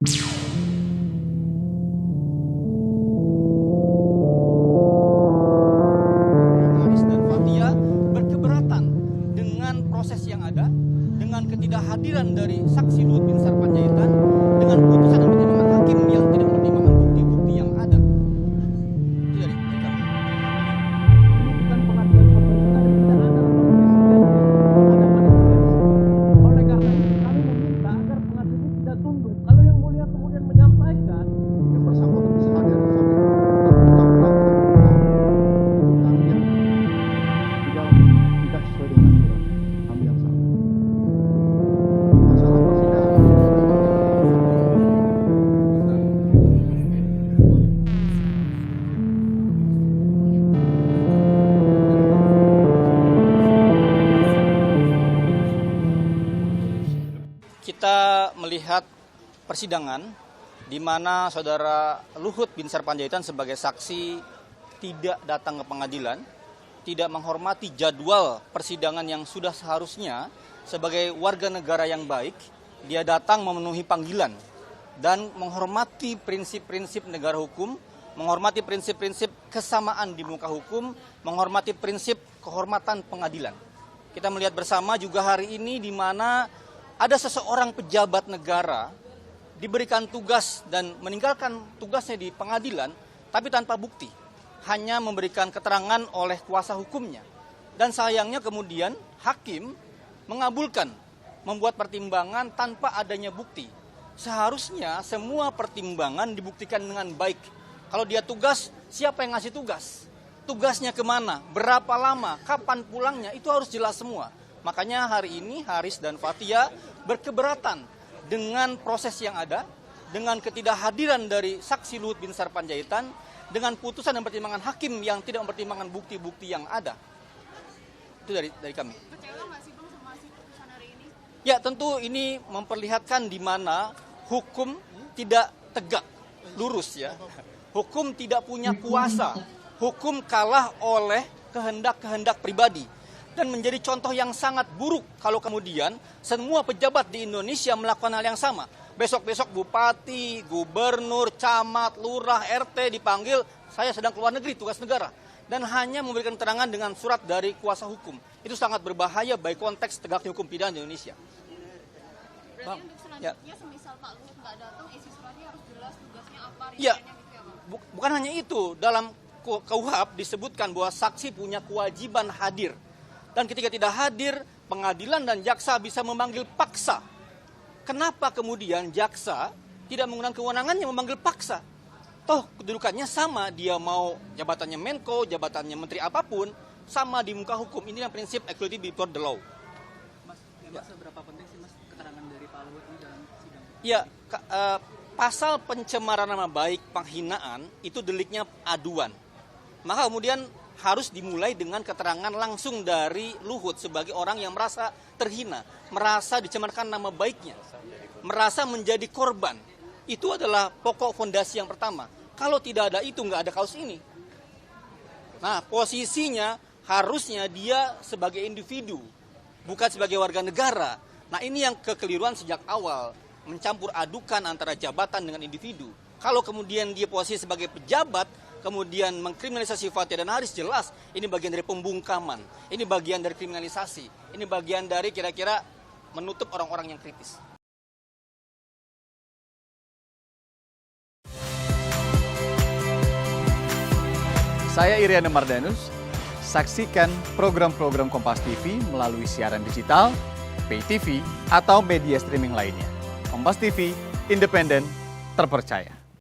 Haris dan Fathia berkeberatan dengan proses yang ada, dengan ketidakhadiran dari saksi Luhut bin Sarpanjaitan, dengan putusan dan pertimbangan hakim yang tidak mempertimbangkan bukti-bukti yang ada. Itu dari kami. Bukan pengadilan pemerintah yang tidak ada oleh karena itu kami meminta agar pengadilan ini tidak tunduk. Kalau yang mulia kemudian menyampaikan yang bersangkutan bisa hadir sampai tuntutan yang di dalam tidak sesuai dengan aturan kami yang sama. Masalah persidangan Kita melihat persidangan di mana saudara Luhut bin Sarpanjaitan sebagai saksi tidak datang ke pengadilan, tidak menghormati jadwal persidangan yang sudah seharusnya sebagai warga negara yang baik, dia datang memenuhi panggilan dan menghormati prinsip-prinsip negara hukum, menghormati prinsip-prinsip kesamaan di muka hukum, menghormati prinsip kehormatan pengadilan. Kita melihat bersama juga hari ini di mana ada seseorang pejabat negara diberikan tugas dan meninggalkan tugasnya di pengadilan, tapi tanpa bukti. Hanya memberikan keterangan oleh kuasa hukumnya. Dan sayangnya kemudian hakim mengabulkan, membuat pertimbangan tanpa adanya bukti. Seharusnya semua pertimbangan dibuktikan dengan baik. Kalau dia tugas, siapa yang ngasih tugas? Tugasnya kemana? Berapa lama? Kapan pulangnya? Itu harus jelas semua. Makanya hari ini Haris dan Fathia berkeberatan dengan proses yang ada, dengan ketidakhadiran dari saksi Luhut bin Sarpanjaitan, dengan putusan dan pertimbangan hakim yang tidak mempertimbangkan bukti-bukti yang ada. Itu dari kami. Kecewa nggak sih Bang sama hasil putusan hari ini? Ya tentu ini memperlihatkan di mana hukum tidak tegak, lurus ya. Hukum tidak punya kuasa, hukum kalah oleh kehendak-kehendak pribadi. Dan menjadi contoh yang sangat buruk kalau kemudian semua pejabat di Indonesia melakukan hal yang sama. Besok-besok bupati, gubernur, camat, lurah, RT dipanggil, saya sedang keluar negeri, tugas negara. Dan hanya memberikan keterangan dengan surat dari kuasa hukum. Itu sangat berbahaya bagi konteks tegaknya hukum pidana di Indonesia. Berarti Bang, untuk selanjutnya semisal Pak Luhut nggak datang, isi suratnya harus jelas tugasnya apa, Ya, rinciannya gitu ya Bang? bukan hanya itu, dalam KUHP disebutkan bahwa saksi punya kewajiban hadir. Dan ketika tidak hadir, pengadilan dan jaksa bisa memanggil paksa. Kenapa kemudian jaksa tidak menggunakan kewenangannya memanggil paksa? Toh kedudukannya sama, dia mau jabatannya Menko, jabatannya menteri apapun, sama di muka hukum. Ini yang prinsip equality before the law. Mas, seberapa penting sih Mas keterangan dari Pak Luhut ini dalam sidang? Ya, pasal pencemaran nama baik, penghinaan, itu deliknya aduan. Maka kemudian harus dimulai dengan keterangan langsung dari Luhut sebagai orang yang merasa terhina, merasa dicemarkan nama baiknya, merasa menjadi korban. Itu adalah pokok fondasi yang pertama. Kalau tidak ada itu, nggak ada kasus ini. Nah, posisinya harusnya dia sebagai individu, bukan sebagai warga negara. Nah, ini yang kekeliruan sejak awal, mencampur adukan antara jabatan dengan individu. Kalau kemudian dia posisi sebagai pejabat, kemudian mengkriminalisasi Fathia dan Haris, jelas ini bagian dari pembungkaman, ini bagian dari kriminalisasi, ini bagian dari kira-kira menutup orang-orang yang kritis. Saya Iriana Mardanus, saksikan program-program Kompas TV melalui siaran digital, pay TV, atau media streaming lainnya. Kompas TV, independen, terpercaya.